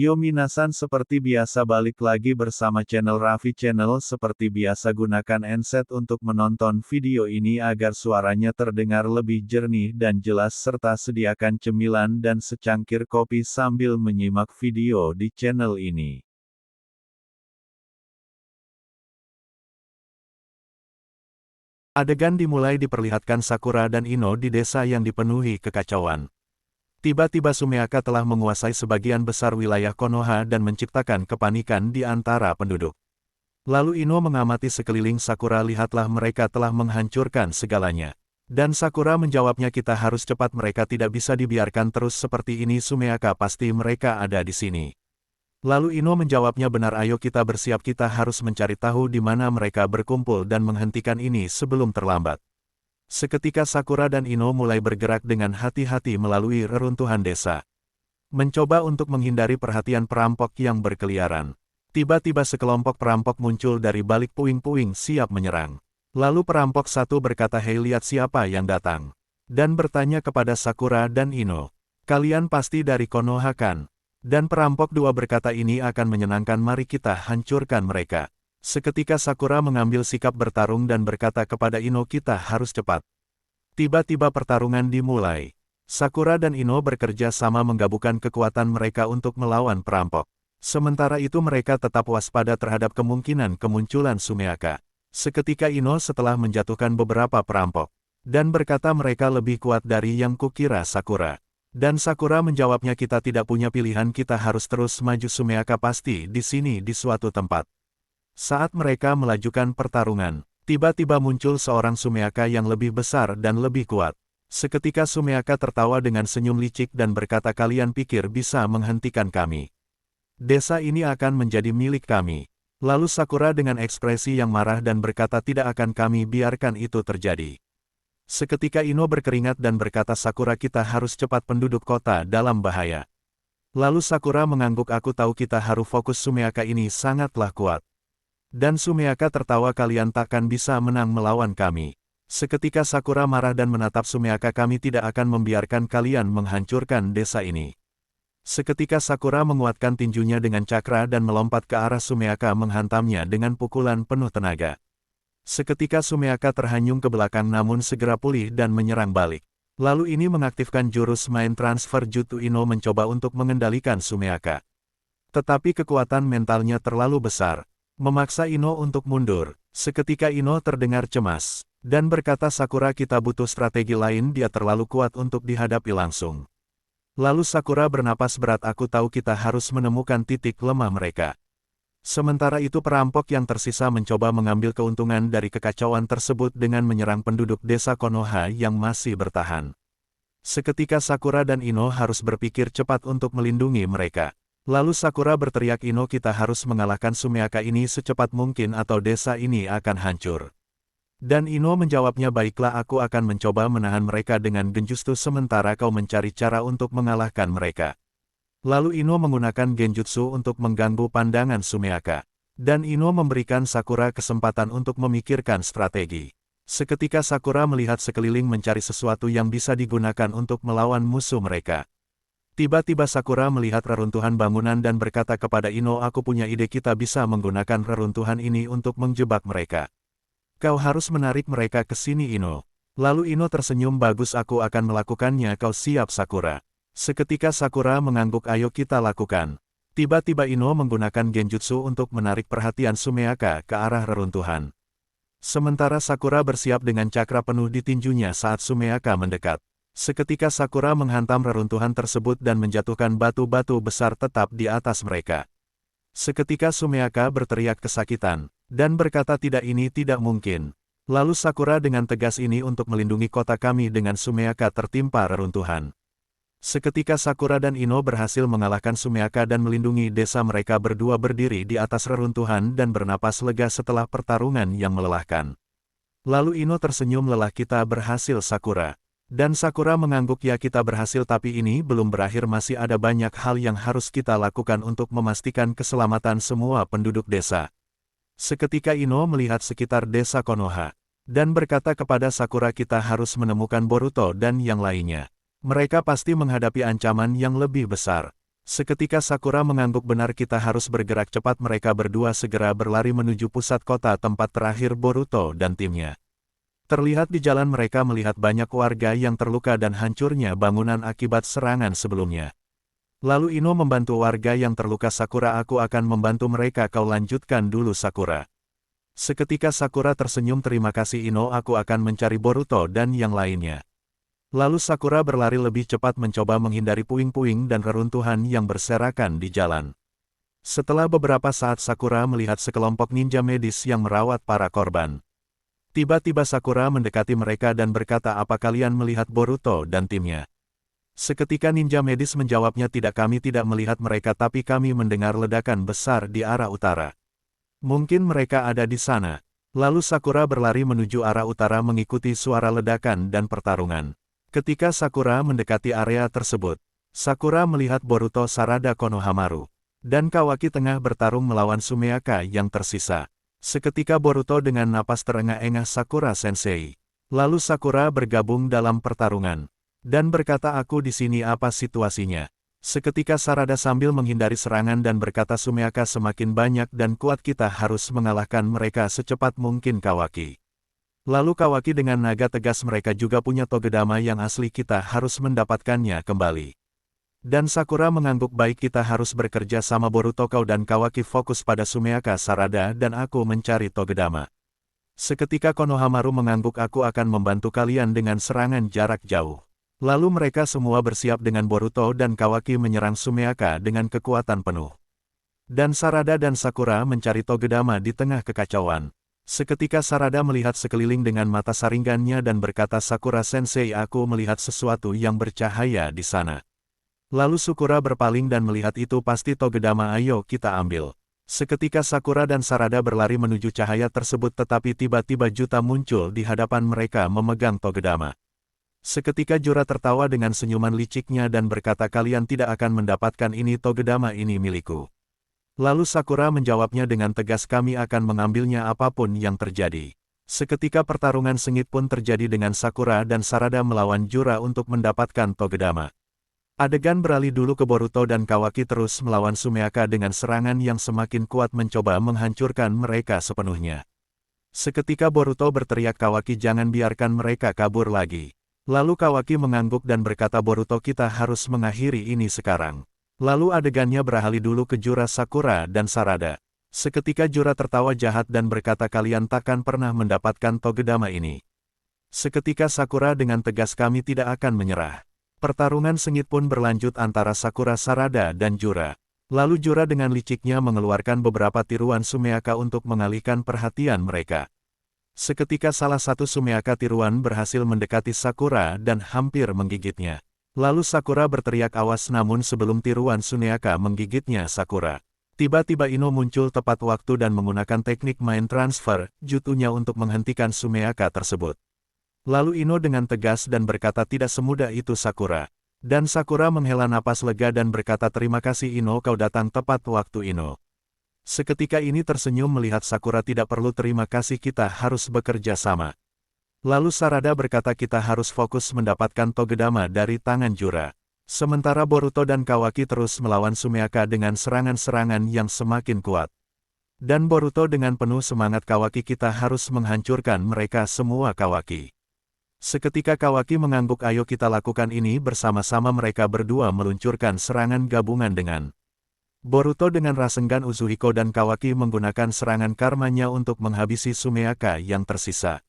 Yo minasan, seperti biasa balik lagi bersama channel Raffi Channel. Seperti biasa gunakan handset untuk menonton video ini agar suaranya terdengar lebih jernih dan jelas, serta sediakan cemilan dan secangkir kopi sambil menyimak video di channel ini. Adegan dimulai diperlihatkan Sakura dan Ino di desa yang dipenuhi kekacauan. Tiba-tiba Sumeaka telah menguasai sebagian besar wilayah Konoha dan menciptakan kepanikan di antara penduduk. Lalu Ino mengamati sekeliling Sakura, lihatlah mereka telah menghancurkan segalanya. Dan Sakura menjawabnya, kita harus cepat, mereka tidak bisa dibiarkan terus seperti ini. Sumeaka, pasti mereka ada di sini. Lalu Ino menjawabnya, benar, ayo kita bersiap, kita harus mencari tahu di mana mereka berkumpul dan menghentikan ini sebelum terlambat. Seketika Sakura dan Ino mulai bergerak dengan hati-hati melalui reruntuhan desa. Mencoba untuk menghindari perhatian perampok yang berkeliaran. Tiba-tiba sekelompok perampok muncul dari balik puing-puing siap menyerang. Lalu perampok satu berkata, hei, lihat siapa yang datang. Dan bertanya kepada Sakura dan Ino. Kalian pasti dari Konoha kan? Dan perampok dua berkata, ini akan menyenangkan, mari kita hancurkan mereka. Seketika Sakura mengambil sikap bertarung dan berkata kepada Ino, kita harus cepat. Tiba-tiba pertarungan dimulai. Sakura dan Ino bekerja sama menggabungkan kekuatan mereka untuk melawan perampok. Sementara itu mereka tetap waspada terhadap kemungkinan kemunculan Sumeaka. Seketika Ino setelah menjatuhkan beberapa perampok. Dan berkata, mereka lebih kuat dari yang kukira. Sakura. Dan Sakura menjawabnya, kita tidak punya pilihan, kita harus terus maju. Sumeaka pasti di sini di suatu tempat. Saat mereka melajukan pertarungan, tiba-tiba muncul seorang Sumeaka yang lebih besar dan lebih kuat. Seketika Sumeaka tertawa dengan senyum licik dan berkata, kalian pikir bisa menghentikan kami? Desa ini akan menjadi milik kami. Lalu Sakura dengan ekspresi yang marah dan berkata, tidak akan kami biarkan itu terjadi. Seketika Ino berkeringat dan berkata, Sakura, kita harus cepat, penduduk kota dalam bahaya. Lalu Sakura mengangguk, aku tahu, kita harus fokus, Sumeaka ini sangatlah kuat. Dan Sumeaka tertawa, kalian takkan bisa menang melawan kami. Seketika Sakura marah dan menatap Sumeaka, kami tidak akan membiarkan kalian menghancurkan desa ini. Seketika Sakura menguatkan tinjunya dengan cakra dan melompat ke arah Sumeaka, menghantamnya dengan pukulan penuh tenaga. Seketika Sumeaka terhanyung ke belakang namun segera pulih dan menyerang balik. Lalu ini mengaktifkan jurus main transfer jutsu. Ino mencoba untuk mengendalikan Sumeaka. Tetapi kekuatan mentalnya terlalu besar. Memaksa Ino untuk mundur. Seketika Ino terdengar cemas. Dan berkata, Sakura, kita butuh strategi lain, dia terlalu kuat untuk dihadapi langsung. Lalu Sakura bernapas berat, aku tahu, kita harus menemukan titik lemah mereka. Sementara itu perampok yang tersisa mencoba mengambil keuntungan dari kekacauan tersebut dengan menyerang penduduk desa Konoha yang masih bertahan. Seketika Sakura dan Ino harus berpikir cepat untuk melindungi mereka. Lalu Sakura berteriak, Ino, kita harus mengalahkan Sumeaka ini secepat mungkin atau desa ini akan hancur. Dan Ino menjawabnya, baiklah, aku akan mencoba menahan mereka dengan genjutsu sementara kau mencari cara untuk mengalahkan mereka. Lalu Ino menggunakan genjutsu untuk mengganggu pandangan Sumeaka. Dan Ino memberikan Sakura kesempatan untuk memikirkan strategi. Seketika Sakura melihat sekeliling mencari sesuatu yang bisa digunakan untuk melawan musuh mereka. Tiba-tiba Sakura melihat reruntuhan bangunan dan berkata kepada Ino, aku punya ide, kita bisa menggunakan reruntuhan ini untuk menjebak mereka. Kau harus menarik mereka ke sini, Ino. Lalu Ino tersenyum, bagus, aku akan melakukannya, kau siap, Sakura? Seketika Sakura mengangguk, ayo kita lakukan. Tiba-tiba Ino menggunakan genjutsu untuk menarik perhatian Sumeaka ke arah reruntuhan. Sementara Sakura bersiap dengan cakra penuh di tinjunya saat Sumeaka mendekat. Seketika Sakura menghantam reruntuhan tersebut dan menjatuhkan batu-batu besar tetap di atas mereka. Seketika Sumeaka berteriak kesakitan, dan berkata, tidak, ini tidak mungkin. Lalu Sakura dengan tegas, ini untuk melindungi kota kami. Dengan Sumeaka tertimpa reruntuhan. Seketika Sakura dan Ino berhasil mengalahkan Sumeaka dan melindungi desa, mereka berdua berdiri di atas reruntuhan dan bernapas lega setelah pertarungan yang melelahkan. Lalu Ino tersenyum lelah, kita berhasil, Sakura. Dan Sakura mengangguk, ya, kita berhasil, tapi ini belum berakhir, masih ada banyak hal yang harus kita lakukan untuk memastikan keselamatan semua penduduk desa. Seketika Ino melihat sekitar desa Konoha, dan berkata kepada Sakura, kita harus menemukan Boruto dan yang lainnya. Mereka pasti menghadapi ancaman yang lebih besar. Seketika Sakura mengangguk, benar, kita harus bergerak cepat. Mereka berdua segera berlari menuju pusat kota tempat terakhir Boruto dan timnya. Terlihat di jalan mereka melihat banyak warga yang terluka dan hancurnya bangunan akibat serangan sebelumnya. Lalu Ino membantu warga yang terluka. Sakura, aku akan membantu mereka, kau lanjutkan dulu Sakura. Seketika Sakura tersenyum, terima kasih Ino, aku akan mencari Boruto dan yang lainnya. Lalu Sakura berlari lebih cepat mencoba menghindari puing-puing dan reruntuhan yang berserakan di jalan. Setelah beberapa saat Sakura melihat sekelompok ninja medis yang merawat para korban. Tiba-tiba Sakura mendekati mereka dan berkata, apa kalian melihat Boruto dan timnya? Seketika ninja medis menjawabnya, tidak, kami tidak melihat mereka, tapi kami mendengar ledakan besar di arah utara. Mungkin mereka ada di sana. Lalu Sakura berlari menuju arah utara mengikuti suara ledakan dan pertarungan. Ketika Sakura mendekati area tersebut, Sakura melihat Boruto, Sarada, Konohamaru, dan Kawaki tengah bertarung melawan Sumeaka yang tersisa. Seketika Boruto dengan napas terengah-engah, Sakura Sensei. Lalu Sakura bergabung dalam pertarungan dan berkata, aku di sini, apa situasinya? Seketika Sarada sambil menghindari serangan dan berkata, Sumeaka semakin banyak dan kuat, kita harus mengalahkan mereka secepat mungkin Kawaki. Lalu Kawaki dengan naga tegas, mereka juga punya Togedama yang asli, kita harus mendapatkannya kembali. Dan Sakura mengangguk, baik, kita harus bekerja sama. Boruto, kau dan Kawaki fokus pada Sumeaka, Sarada dan aku mencari Togedama. Seketika Konohamaru mengangguk, aku akan membantu kalian dengan serangan jarak jauh. Lalu mereka semua bersiap dengan Boruto dan Kawaki menyerang Sumeaka dengan kekuatan penuh. Dan Sarada dan Sakura mencari Togedama di tengah kekacauan. Seketika Sarada melihat sekeliling dengan mata saringannya dan berkata, Sakura Sensei, aku melihat sesuatu yang bercahaya di sana. Lalu Sakura berpaling dan melihat itu pasti Togedama, ayo kita ambil. Seketika Sakura dan Sarada berlari menuju cahaya tersebut, tetapi tiba-tiba Juta muncul di hadapan mereka memegang Togedama. Seketika Jura tertawa dengan senyuman liciknya dan berkata, kalian tidak akan mendapatkan ini, Togedama ini milikku. Lalu Sakura menjawabnya dengan tegas, kami akan mengambilnya apapun yang terjadi. Seketika pertarungan sengit pun terjadi dengan Sakura dan Sarada melawan Jura untuk mendapatkan Togedama. Adegan beralih dulu ke Boruto dan Kawaki terus melawan Sumeaka dengan serangan yang semakin kuat mencoba menghancurkan mereka sepenuhnya. Seketika Boruto berteriak, Kawaki jangan biarkan mereka kabur lagi. Lalu Kawaki mengangguk dan berkata, Boruto kita harus mengakhiri ini sekarang. Lalu adegannya beralih dulu ke Jura, Sakura dan Sarada. Seketika Jura tertawa jahat dan berkata, kalian takkan pernah mendapatkan Togedama ini. Seketika Sakura dengan tegas, kami tidak akan menyerah. Pertarungan sengit pun berlanjut antara Sakura, Sarada dan Jura. Lalu Jura dengan liciknya mengeluarkan beberapa tiruan Sumeaka untuk mengalihkan perhatian mereka. Seketika salah satu Sumeaka tiruan berhasil mendekati Sakura dan hampir menggigitnya. Lalu Sakura berteriak, awas, namun sebelum tiruan Sumeaka menggigitnya Sakura. Tiba-tiba Ino muncul tepat waktu dan menggunakan teknik mind transfer, jutunya untuk menghentikan Sumeaka tersebut. Lalu Ino dengan tegas dan berkata, tidak semudah itu Sakura. Dan Sakura menghela napas lega dan berkata, terima kasih Ino, kau datang tepat waktu Ino. Seketika ini tersenyum melihat Sakura, tidak perlu terima kasih, kita harus bekerja sama. Lalu Sarada berkata, kita harus fokus mendapatkan Togedama dari tangan Jura. Sementara Boruto dan Kawaki terus melawan Sumeaka dengan serangan-serangan yang semakin kuat. Dan Boruto dengan penuh semangat, Kawaki kita harus menghancurkan mereka semua Kawaki. Seketika Kawaki mengangguk, ayo kita lakukan ini bersama-sama. Mereka berdua meluncurkan serangan gabungan dengan Boruto dengan Rasengan Uzuhiko dan Kawaki menggunakan serangan karmanya untuk menghabisi Sumeaka yang tersisa.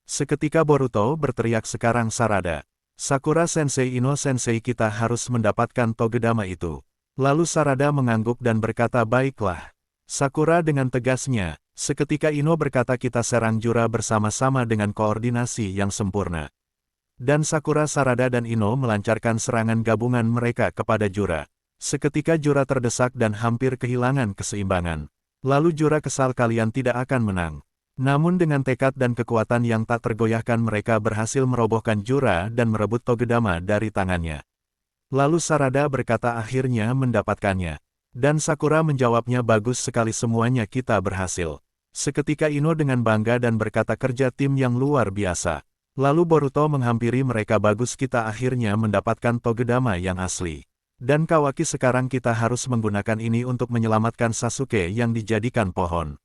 Seketika Boruto berteriak, sekarang Sarada. Sakura Sensei, Ino Sensei, kita harus mendapatkan Togedama itu. Lalu Sarada mengangguk dan berkata, baiklah. Sakura dengan tegasnya. Seketika Ino berkata, kita serang Jura bersama-sama dengan koordinasi yang sempurna. Dan Sakura, Sarada dan Ino melancarkan serangan gabungan mereka kepada Jura. Seketika Jura terdesak dan hampir kehilangan keseimbangan. Lalu Jura kesal, kalian tidak akan menang. Namun dengan tekad dan kekuatan yang tak tergoyahkan mereka berhasil merobohkan Jura dan merebut Togedama dari tangannya. Lalu Sarada berkata, akhirnya mendapatkannya. Dan Sakura menjawabnya, bagus sekali, semuanya kita berhasil. Seketika Ino dengan bangga dan berkata, kerja tim yang luar biasa. Lalu Boruto menghampiri mereka, bagus, kita akhirnya mendapatkan Togedama yang asli. Dan Kawaki sekarang kita harus menggunakan ini untuk menyelamatkan Sasuke yang dijadikan pohon.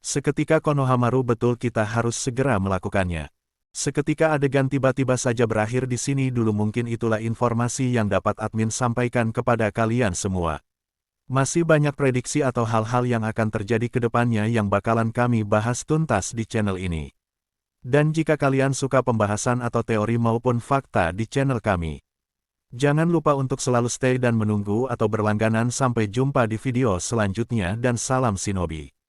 Seketika Konohamaru betul kita harus segera melakukannya. Seketika adegan tiba-tiba saja berakhir di sini dulu mungkin itulah informasi yang dapat admin sampaikan kepada kalian semua. Masih banyak prediksi atau hal-hal yang akan terjadi ke depannya yang bakalan kami bahas tuntas di channel ini. Dan jika kalian suka pembahasan atau teori maupun fakta di channel kami, jangan lupa untuk selalu stay dan menunggu atau berlangganan sampai jumpa di video selanjutnya dan salam Shinobi.